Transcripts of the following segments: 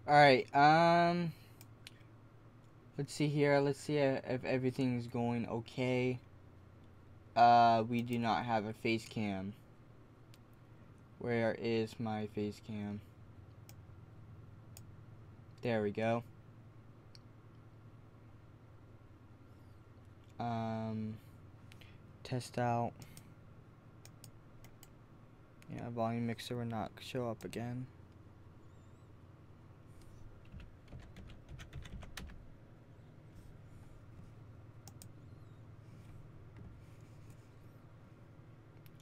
Alright, let's see here. Let's see if everything's going okay. We do not have a face cam. Where is my face cam? There we go. Test out. Yeah, volume mixer will not show up again.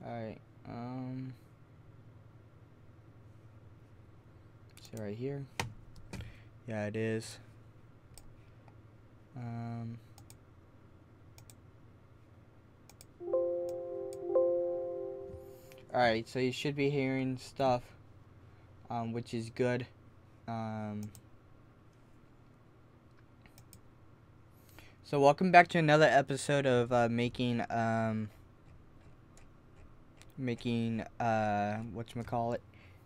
Alright, is it right here? Yeah, it is. Alright, so you should be hearing stuff, which is good. So welcome back to another episode of making whatchamacallit,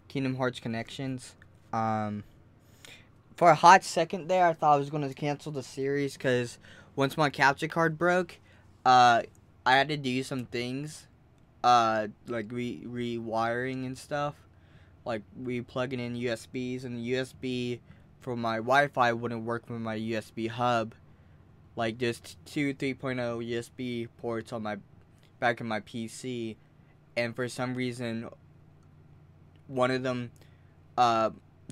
Kingdom Hearts Connections. For a hot second there, I thought I was going to cancel the series because once my capture card broke, I had to do some things, like rewiring and stuff, like replugging in USBs, and the USB for my Wi-Fi wouldn't work with my USB hub. Like just two 3.0 USB ports on my back of my PC, and for some reason, one of them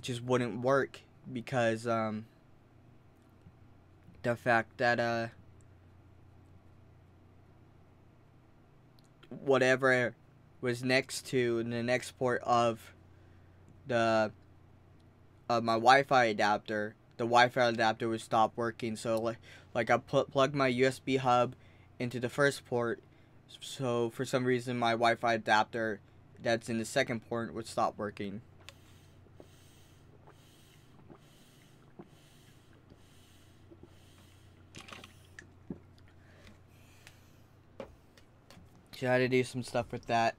just wouldn't work because the fact that whatever was next to the next port of the my Wi-Fi adapter, the Wi-Fi adapter would stop working. So like I plugged my USB hub into the first port, so for some reason my Wi-Fi adapter that's in the second port would stop working. So I had to do some stuff with that.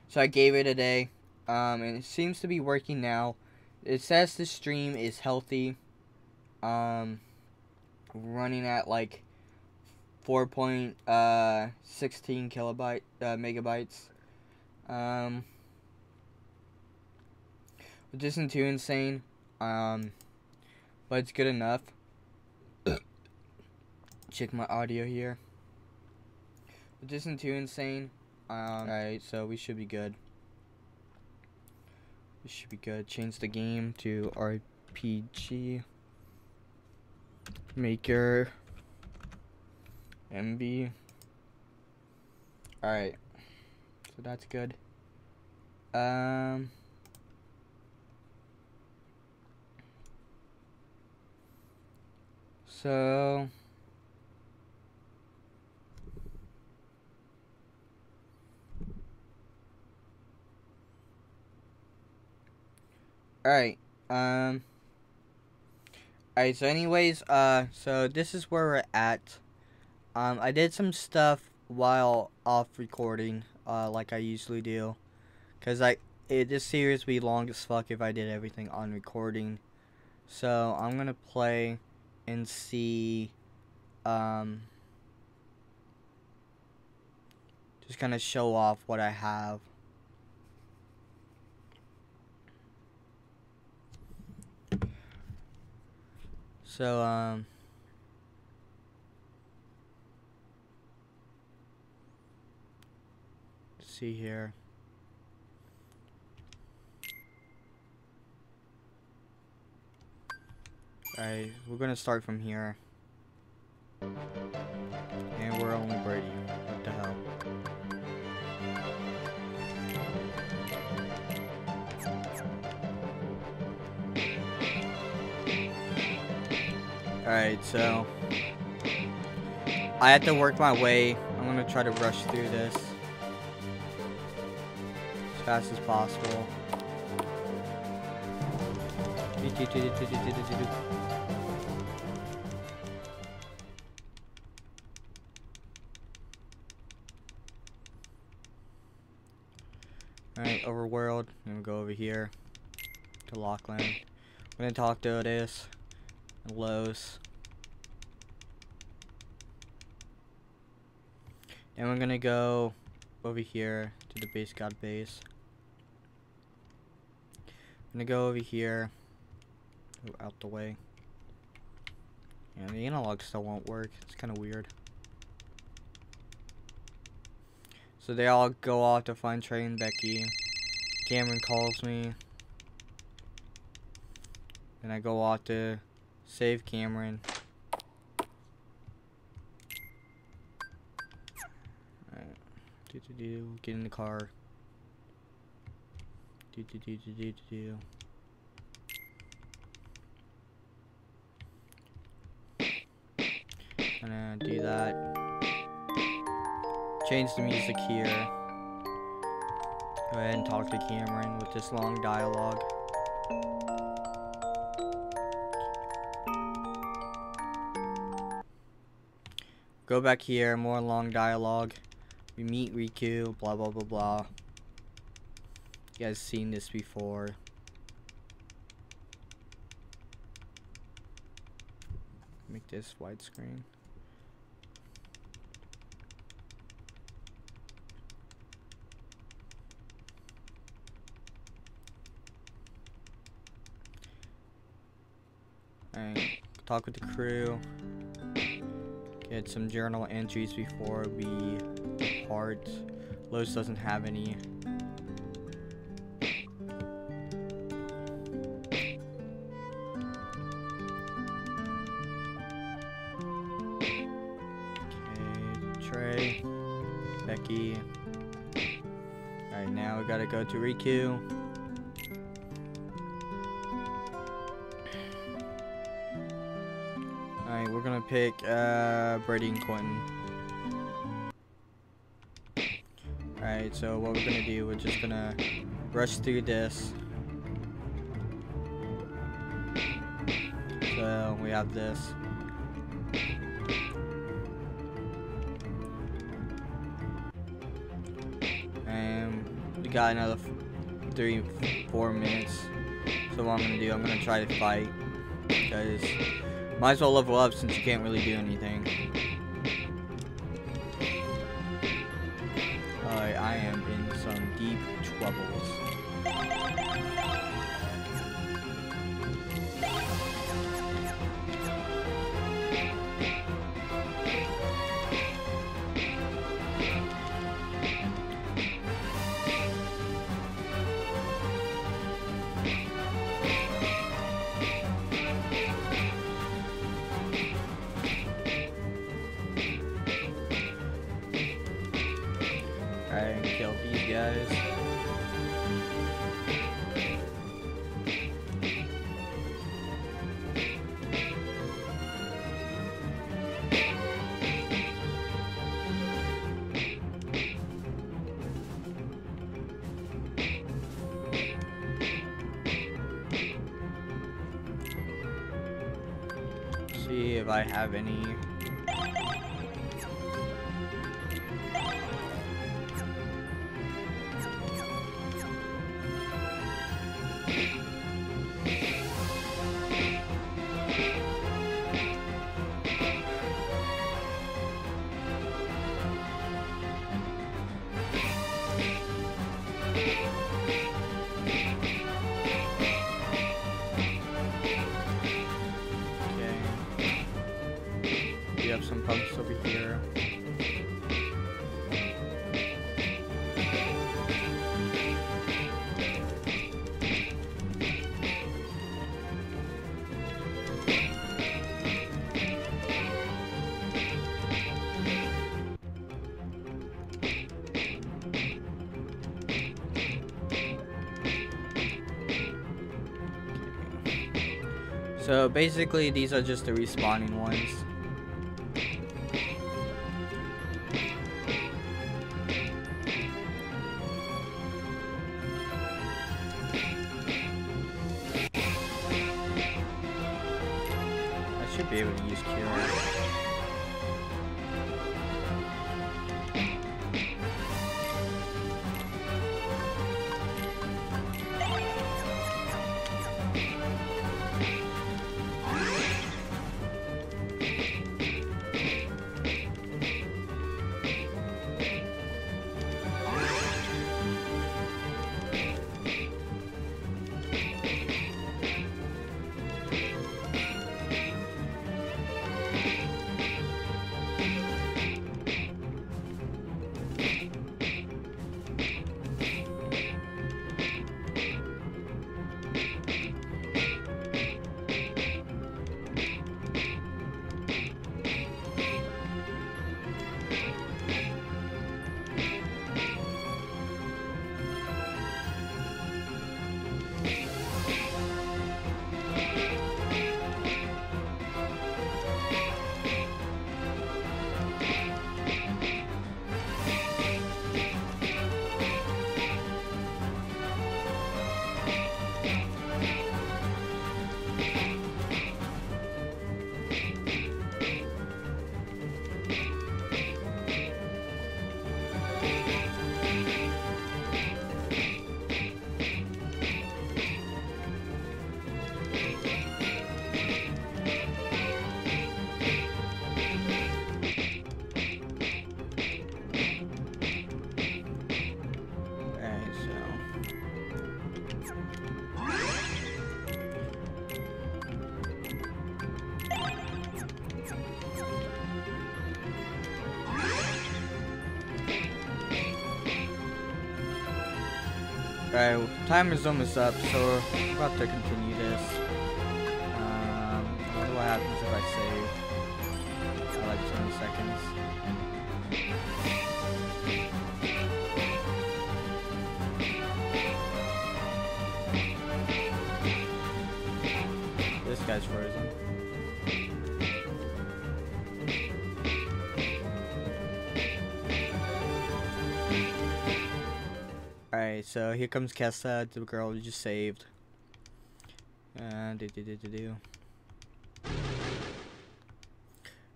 So I gave it a day, and it seems to be working now. It says the stream is healthy. Running at like 4.16 megabytes. Which isn't too insane. But it's good enough. Check my audio here. Which isn't too insane. Alright, so we should be good. We should be good. Change the game to RPG Maker MB. Alright. So that's good. So alright. Alright, so anyways, so this is where we're at. I did some stuff while off recording, like I usually do. Cause this series would be long as fuck if I did everything on recording. So I'm gonna play and see, just kind of show off what I have. So, let's see here. Alright, we're gonna start from here. And we're only Brady. What the hell? Alright, so I have to work my way. I'm gonna try to rush through this as fast as possible. Alright, overworld. Then we'll go over here to Lockland. gonna talk to Otis and Los. And we're gonna go over here to the base god base. I'm gonna go over here, go out the way. And the analog still won't work. It's kind of weird. So they all go off to find Trey and Becky. Cameron calls me. And I go off to save Cameron. Alright. Get in the car. Gonna do that. Change the music here. Go ahead and talk to Cameron with this long dialogue. Go back here, more long dialogue. We meet Riku, blah blah blah blah. You guys seen this before. Make this widescreen. Alright, talk with the crew. Get some journal entries before we depart. Los doesn't have any. Okay, Trey, Becky. Alright, now we gotta go to Riku. Alright, we're gonna pick Brady and Quentin. Alright, so what we're gonna do, we're just gonna rush through this. So we have this. And we got another 3-4 minutes. So what I'm gonna do, I'm gonna try to fight. Because might as well level up since you can't really do anything. Alright, I am in some deep troubles. Alright, kill these guys. See if I have any. We have some pumps over here. So basically these are just the respawning ones. Should be able to use cure. Alright, timer's almost up, so we're about to continue this. I wonder what happens if I save. Like 20 seconds. This guy's frozen. Alright, so here comes Kessa, the girl we just saved.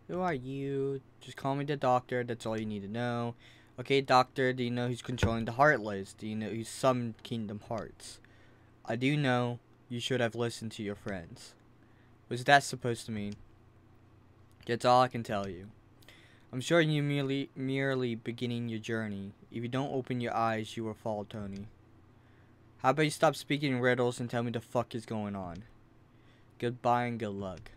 Who are you? Just call me the doctor, that's all you need to know. Okay, doctor, do you know who's controlling the Heartless? Do you know who's some Kingdom Hearts? I do know. You should have listened to your friends. What's that supposed to mean? That's all I can tell you. I'm sure you're merely beginning your journey. If you don't open your eyes, you will fall, Tony. How about you stop speaking in riddles and tell me the fuck is going on? Goodbye and good luck.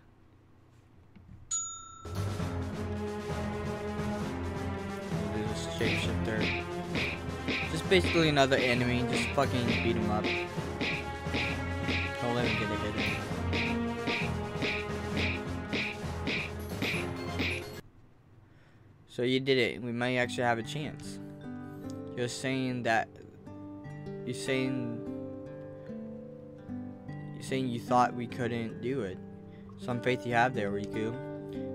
This is shapeshifter. Just basically another enemy. Just fucking beat him up. Don't let him get a hit in. So you did it. We might actually have a chance. You're saying that. You're saying you thought we couldn't do it. Some faith you have there, Riku.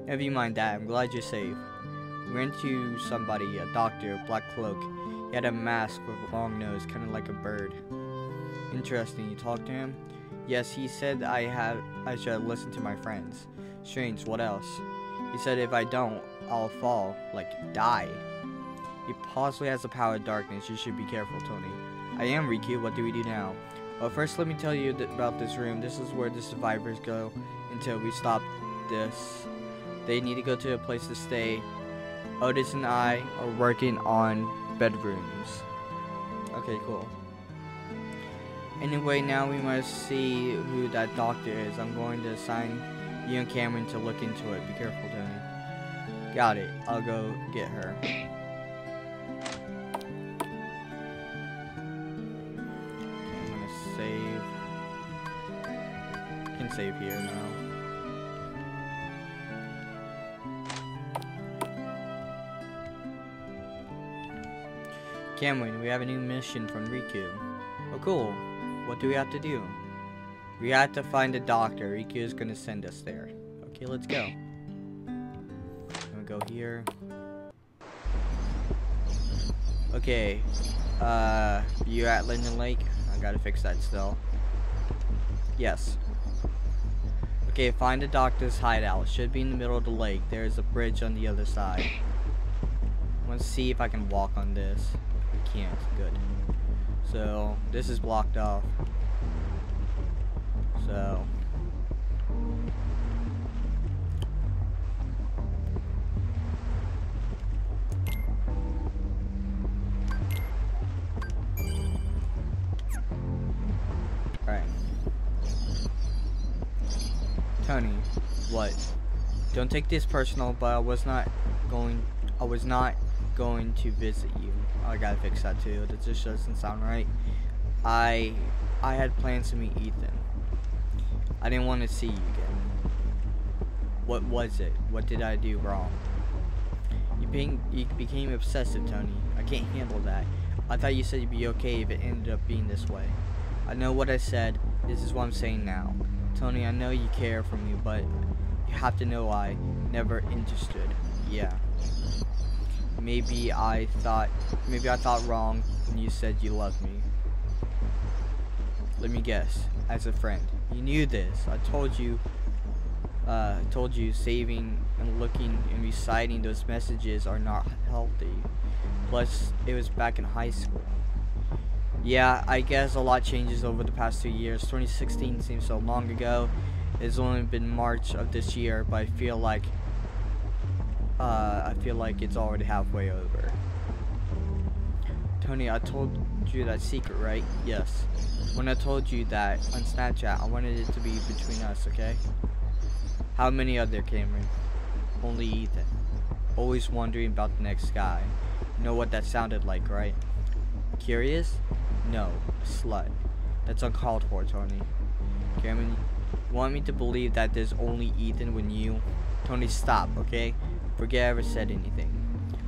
Never you mind that. I'm glad you're safe. We ran into somebody, a doctor, black cloak. He had a mask with a long nose, kind of like a bird. Interesting. You talked to him? Yes, he said I should listen to my friends. Strange. What else? He said if I don't, I'll fall, like die. He possibly has the power of darkness. You should be careful, Tony. I am, Riku. What do we do now? Well, first let me tell you about this room. This is where the survivors go until we stop this. They need to go to a place to stay. Otis and I are working on bedrooms. Okay, cool. Anyway, now we must see who that doctor is. I'm going to assign you and Cameron to look into it. Be careful, Tony. Got it. I'll go get her. Okay, I'm gonna save. I can save here now. Cameron, we have a new mission from Riku. Oh, cool. What do we have to do? We have to find a doctor. Riku is gonna send us there. Okay, let's go. Go here. Okay. You're at Linden Lake? I gotta fix that still. Yes. Okay, find the doctor's hideout. Should be in the middle of the lake. There's a bridge on the other side. I want to see if I can walk on this. I can't. Good. So, this is blocked off. So... Tony, what? Don't take this personal, but I was not going to visit you. I gotta fix that too. That just doesn't sound right. I had plans to meet Ethan. I didn't want to see you again. What was it? What did I do wrong? You You became obsessive, Tony. I can't handle that. I thought you said you'd be okay if it ended up being this way. I know what I said. This is what I'm saying now. Tony, I know you care for me, but you have to know I never understood. Yeah. Maybe I thought wrong when you said you loved me. Let me guess. As a friend, you knew this. I told you saving and looking and reciting those messages are not healthy. Plus, it was back in high school. Yeah, I guess a lot changes over the past 2 years. 2016 seems so long ago. It's only been March of this year, but I feel like it's already halfway over. Tony, I told you that secret, right? Yes. When I told you that on Snapchat, I wanted it to be between us, okay? How many are there, Cameron? Only Ethan. Always wondering about the next guy. You know what that sounded like, right? Curious? No. Slut. That's uncalled for, Tony. Cameron, you want me to believe that there's only Ethan when you... Tony, stop, okay? Forget I ever said anything.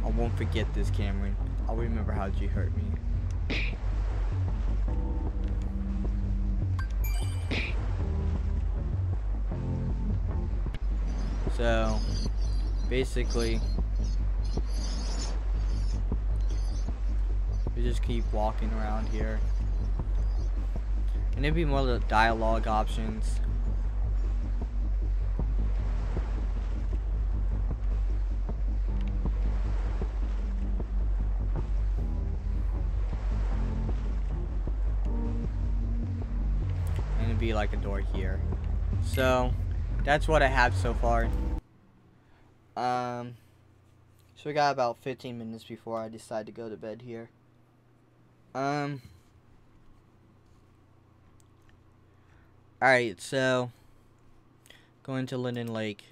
I won't forget this, Cameron. I'll remember how you hurt me. So, basically, we just keep walking around here. And there'd be more dialogue options. And it'd be like a door here. So, that's what I have so far. So we got about 15 minutes before I decide to go to bed here. Alright, so going to Linden Lake.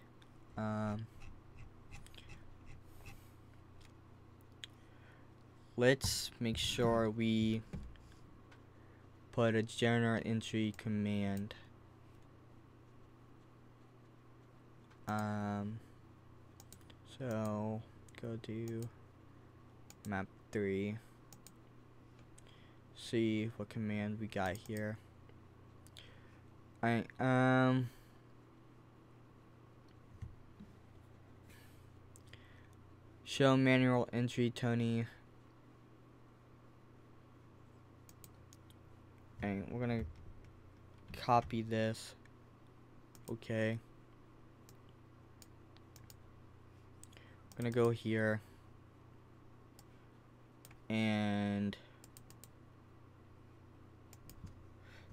Let's make sure we put a general entry command. So go to map 3. See what command we got here. Alright, show manual entry, Tony. And we're gonna copy this. Okay. We're gonna go here and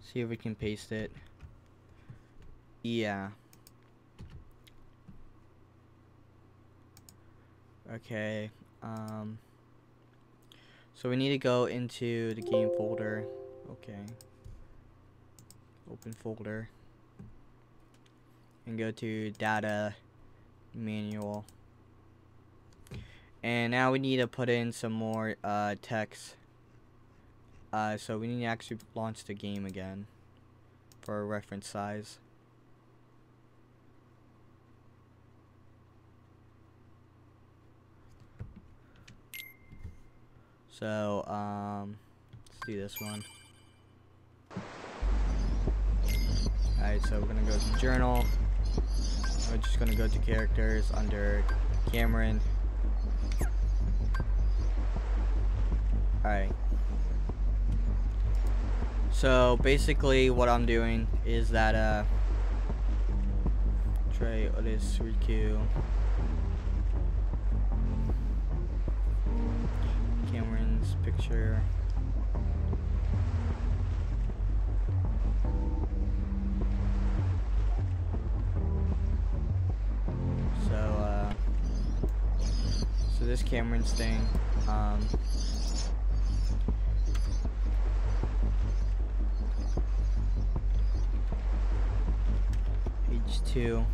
see if we can paste it. Yeah. Okay. So we need to go into the game folder. Okay. Open folder. And go to data manual. And now we need to put in some more text. So we need to actually launch the game again for a reference size. So let's do this one. Alright, so we're gonna go to journal. We're just gonna go to characters under Cameron. Alright. So basically what I'm doing is that Trey Otis Riku Cameron's picture. So this Cameron's thing, H2.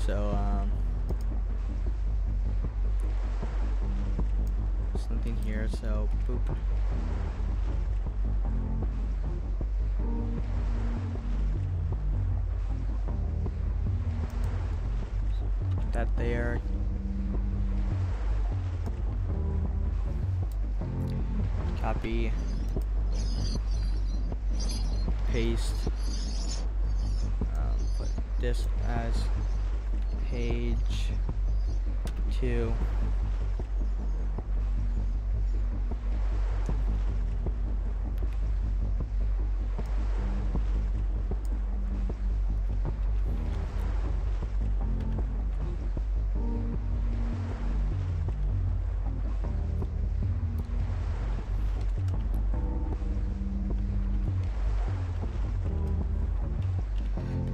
So something here. So boop. Put that there. Copy. Paste. Put this as page 2.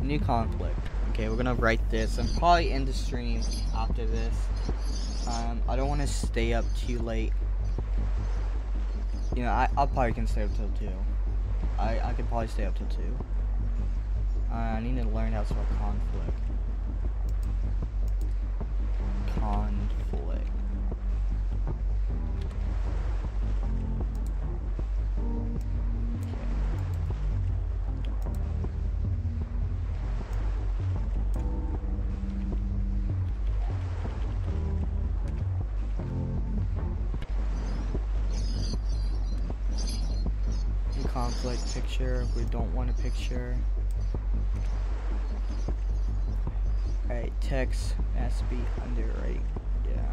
New conflict. Okay, we're gonna write this and probably end the stream after this. I don't want to stay up too late. You know, I'll probably can stay up till 2. I could probably stay up till 2. I need to learn how to spell conflict. Conflict. Conflict picture. We don't want a picture. Alright, text has to be under right. Yeah.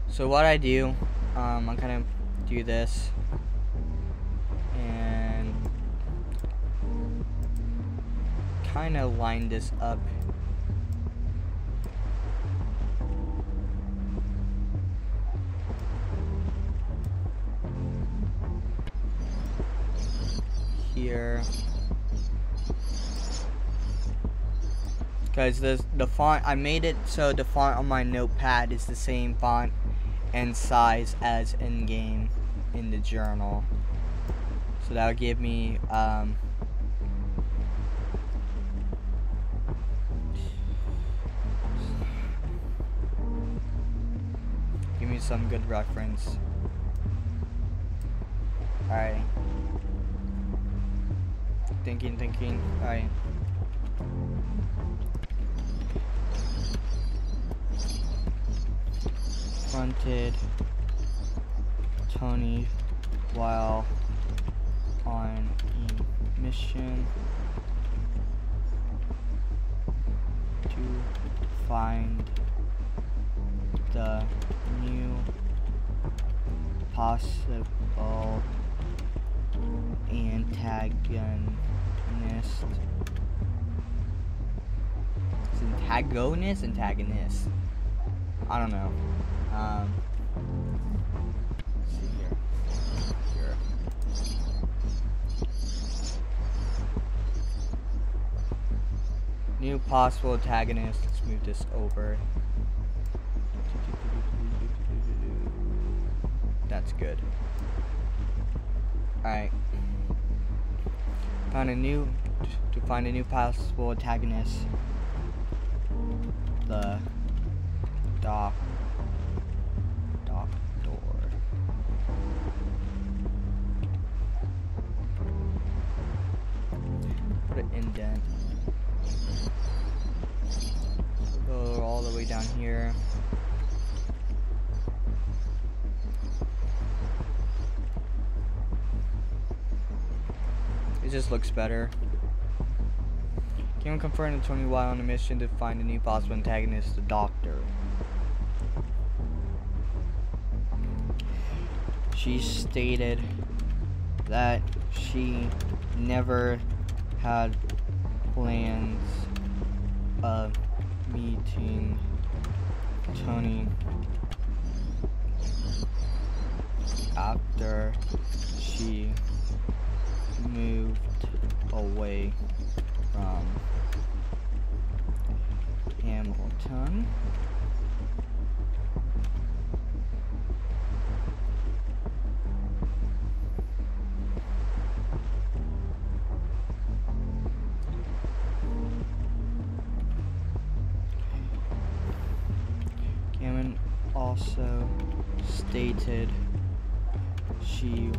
So what I do, I kind of do this and kind of line this up. Here, because the font, I made it so the font on my notepad is the same font and size as in game in the journal, so that'll give me some good reference. Alright. Thinking. Alright. Fronted Tony while on a mission to find the new possible antagonist. It's antagonist. I don't know. Let's see here. New possible antagonist. Let's move this over. That's good. Alright. To find a new possible antagonist. The doctor. Put an indent. Go all the way down here. It just looks better. Can we confirm that Tony while on a mission to find a new possible antagonist, the Doctor? She stated that she never had plans of meeting Tony after she moved away from Hamilton. Cameron also stated she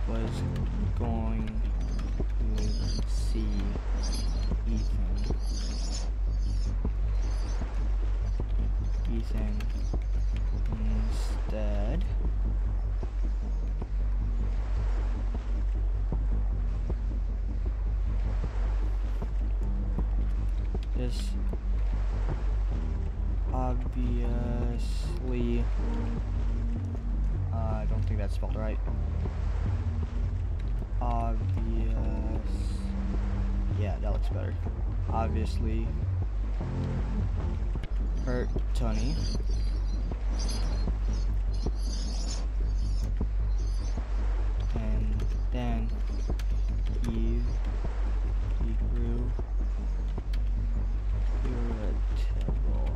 was going to see Ethan obviously, I don't think that's spelled right. Yeah, that looks better. Obviously hurt Tony. And then he grew irritable.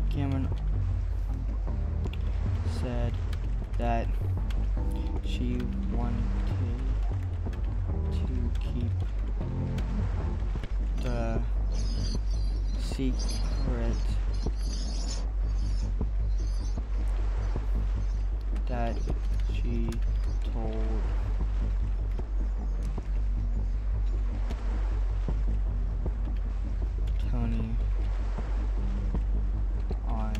Cameron said that she wanted to keep the secret that she told Tony on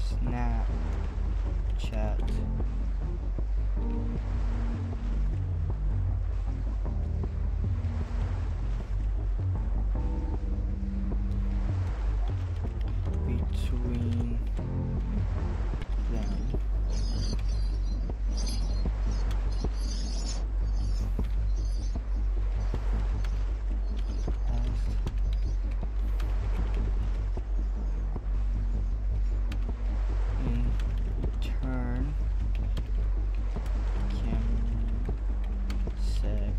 Snapchat. Between them. In turn, Cameron said,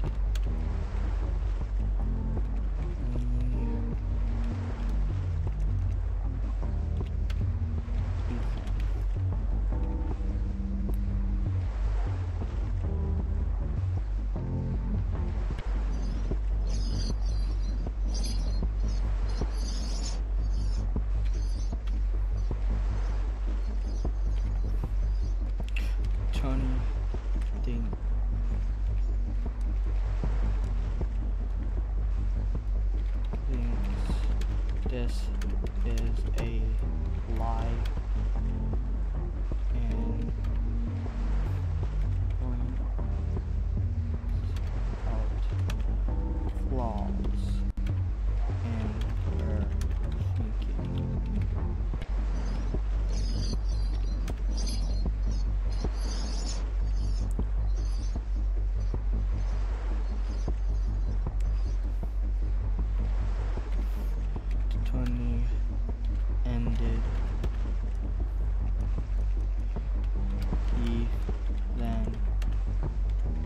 Tony thinks this is a lie and points out flaws in her thinking. Tony ended. He then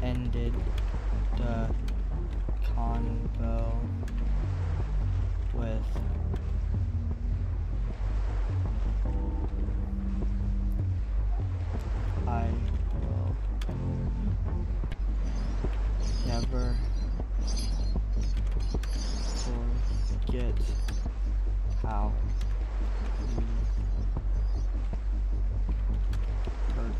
ended the convo with I will never forget how you hurt me.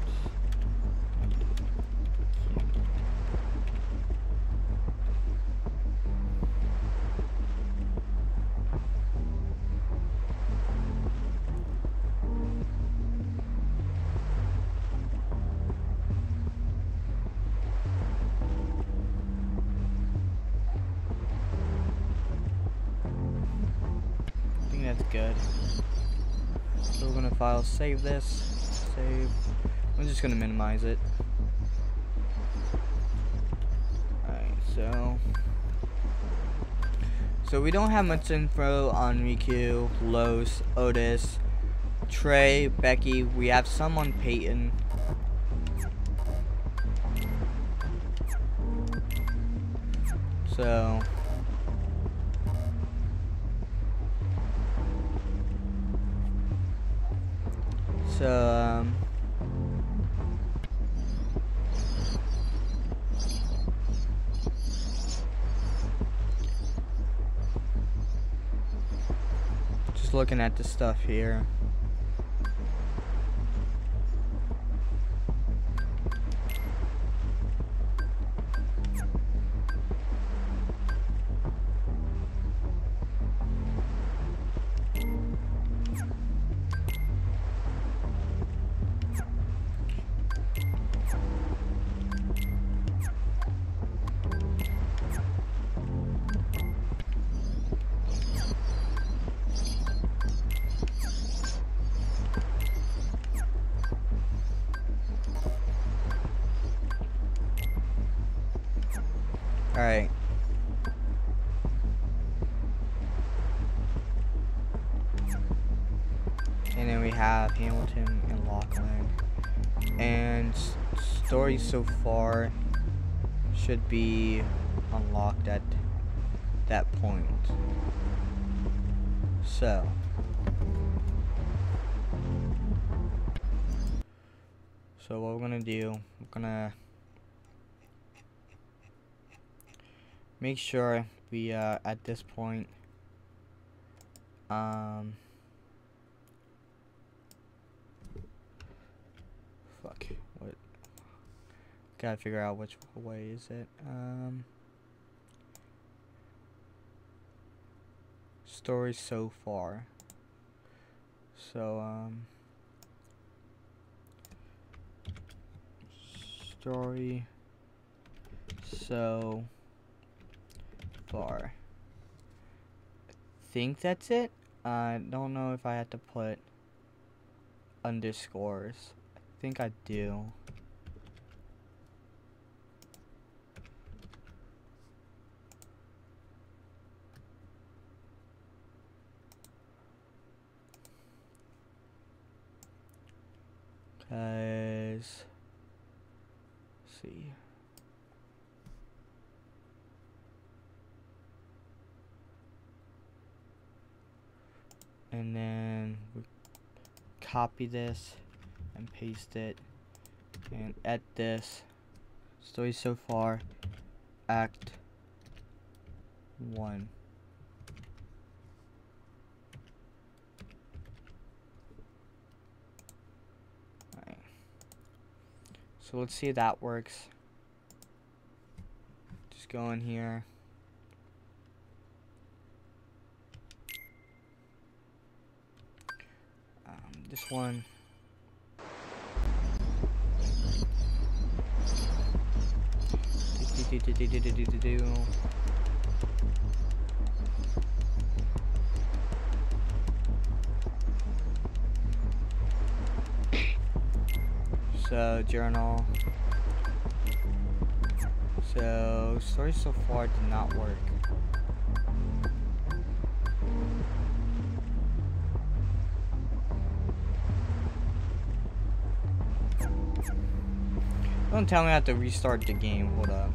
I think that's good. So we're gonna file save this. Save. I'm just gonna minimize it. Alright, so we don't have much info on Riku, Los, Otis, Trey, Becky. We have some on Peyton. So just looking at the stuff here. Alright. And then we have Hamilton and Lachlan. And story so far should be unlocked at that point. So what we're gonna do, we're gonna make sure we at this point fuck, what, gotta figure out which way is it. Story so far. So story so far. I think that's it. I don't know if I have to put underscores. I think I do. Let's see. And then we copy this and paste it and add this. Story so far, Act 1. Alright. So let's see if that works. Just go in here. This one. So journal. So story so far did not work. Don't tell me I have to restart the game. Hold up.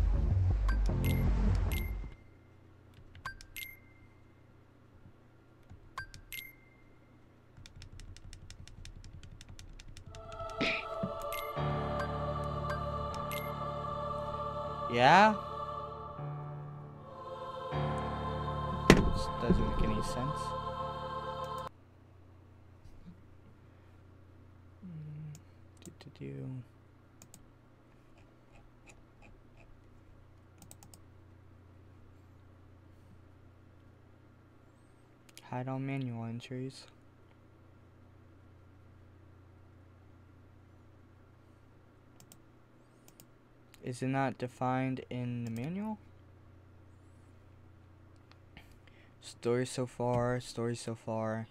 Yeah? This doesn't make any sense. Hide all manual entries. Is it not defined in the manual? Story so far, story so far.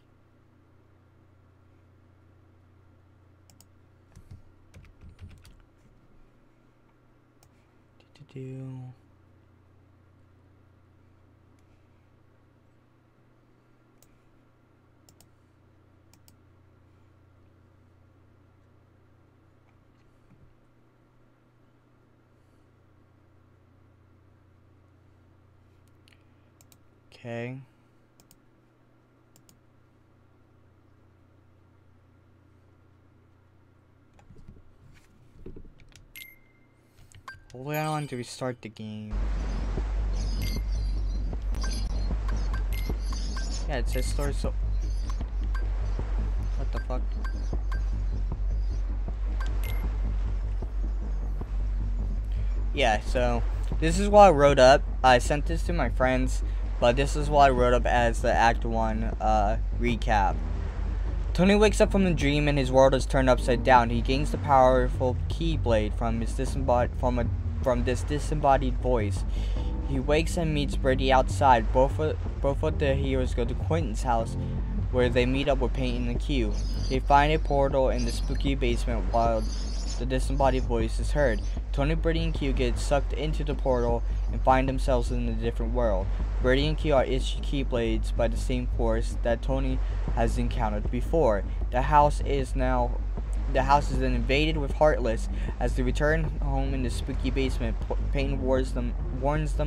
Okay. Hopefully I don't want to restart the game. Yeah, it says story so... What the fuck? Yeah, so this is what I wrote up. I sent this to my friends, but this is what I wrote up as the Act 1 recap. Tony wakes up from the dream and his world is turned upside down. He gains the powerful Keyblade from his this disembodied voice. He wakes and meets Brady outside. Both of the heroes go to Quentin's house, where they meet up with Peyton and Q. They find a portal in the spooky basement while the disembodied voice is heard. Tony, Birdie, and Q get sucked into the portal and find themselves in a different world. Birdie and Q are issued keyblades by the same force that Tony has encountered before. The house is then invaded with Heartless. As they return home in the spooky basement, Payne warns them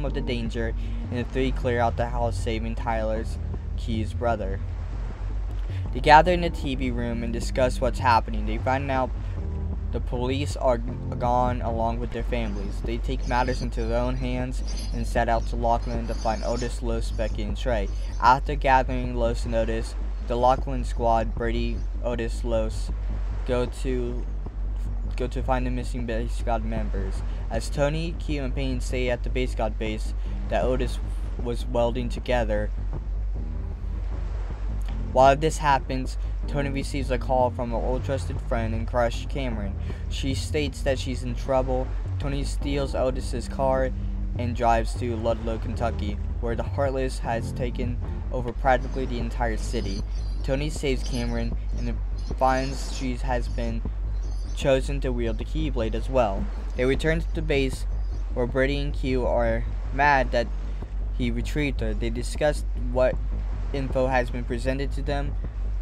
of the danger, and the three clear out the house, saving Tyler's, Q's brother. They gather in the TV room and discuss what's happening. They find out the police are gone along with their families. They take matters into their own hands and set out to Lachlan to find Otis, Los, Becky, and Trey. After gathering Los and Otis, the Lachlan squad, Birdie, Otis, Los, go to find the missing Base Squad members. As Tony, Q, and Payne stay at the Base Squad base that Otis was welding together. While this happens, Tony receives a call from an old trusted friend and crush, Cameron. She states that she's in trouble. Tony steals Otis's car and drives to Ludlow, Kentucky, where the Heartless has taken over practically the entire city. Tony saves Cameron and finds she has been chosen to wield the Keyblade as well. They return to the base where Birdie and Q are mad that he retrieved her. They discuss what info has been presented to them.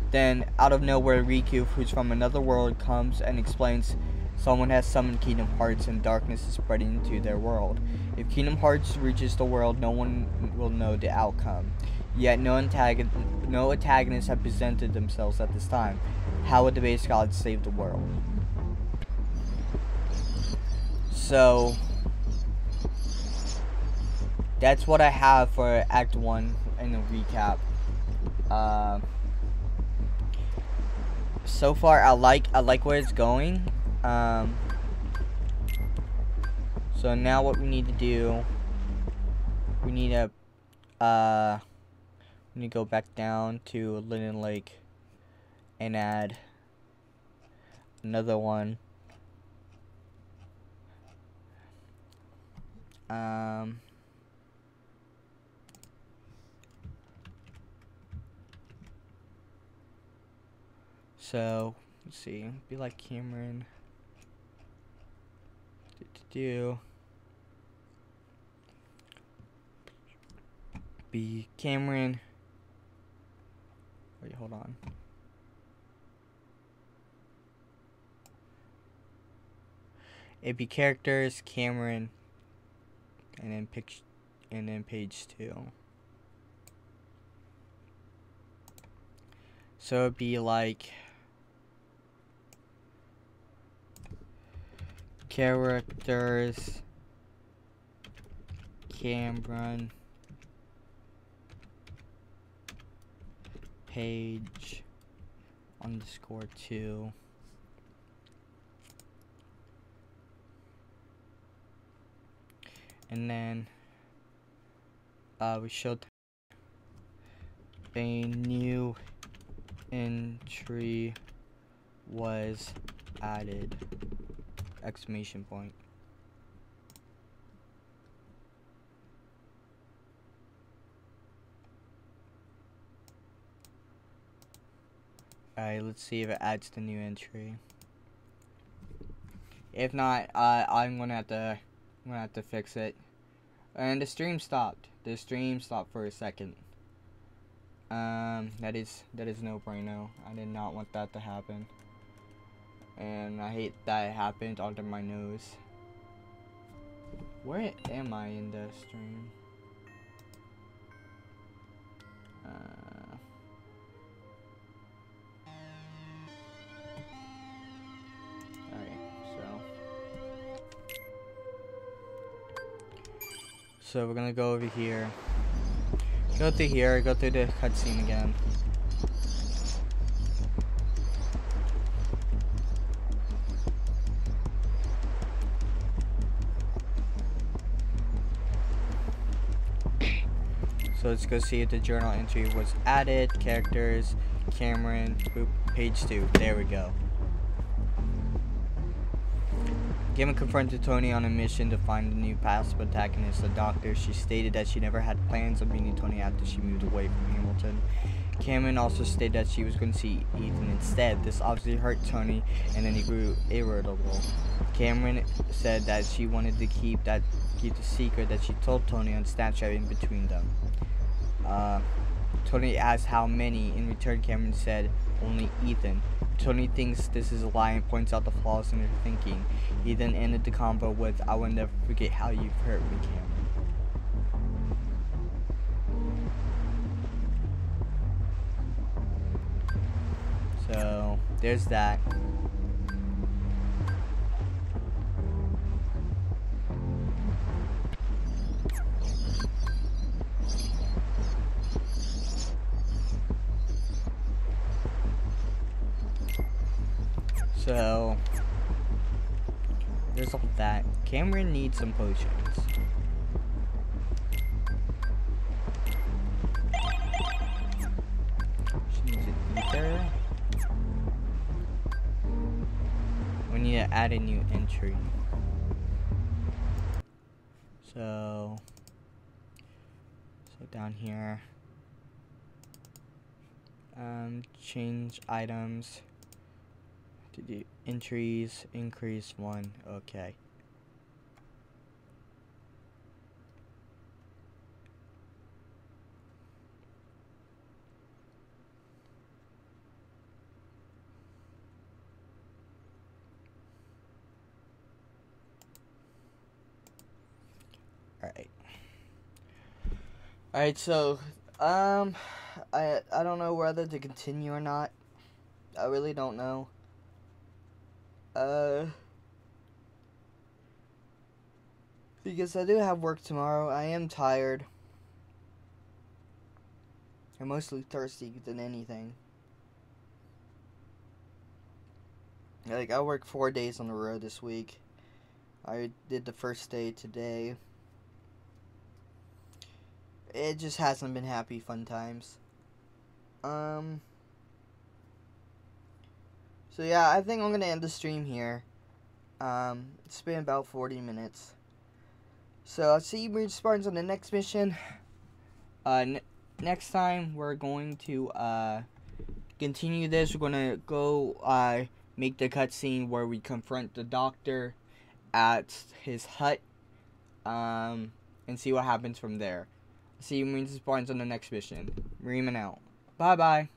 Then, out of nowhere, Riku, who's from another world, comes and explains someone has summoned Kingdom Hearts and darkness is spreading into their world. If Kingdom Hearts reaches the world, no one will know the outcome. Yet no antagonists have presented themselves at this time. How would the base gods save the world? So, that's what I have for Act 1 in a recap. So far, I like where it's going. So now what we need to do, we need to go back down to Linden Lake and add another one. So let's see, be like Cameron. Be Cameron. Wait, hold on. It'd be characters, Cameron, and then page 2. So it'd be like characters, Cameron, page _2. And then we showed a new entry was added, exclamation point. Alright, let's see if it adds the new entry. If not, I'm gonna have to fix it. And the stream stopped. The stream stopped for a second. That is no bueno. I did not want that to happen. And I hate that it happened under my nose. Where am I in the stream? So we're gonna go over here. Go through here, go through the cutscene again. So let's go see if the journal entry was added. Characters, Cameron, boop, page 2. There we go. Gamma confronted Tony on a mission to find a new passive antagonist, the Doctor. She stated that she never had plans of meeting Tony after she moved away from Hamilton. Cameron also stated that she was going to see Ethan instead. This obviously hurt Tony, and then he grew irritable. Cameron said that she wanted to keep the secret that she told Tony on Snapchat in between them. Tony asked how many. In return, Cameron said only Ethan. Tony thinks this is a lie and points out the flaws in her thinking. He then ended the convo with, "I will never forget how you've hurt me, Cameron." So, there's that. So, there's all that. Cameron needs some potions. She needs an ether. We need to add a new entry. So down here, change items to do entries, increase 1. Okay. Alright, so, I don't know whether to continue or not. I really don't know. Because I do have work tomorrow. I am tired. I'm mostly thirsty than anything. Like, I work 4 days on the road this week. I did the first day today. It just hasn't been happy fun times. So yeah, I think I'm gonna end the stream here. It's been about 40 minutes. So I'll see you Marine Spartans on the next mission. Next time we're going to continue this. We're gonna go make the cutscene where we confront the doctor at his hut. And see what happens from there. See you Marines and Spartans on the next mission. Reeman out. Bye bye.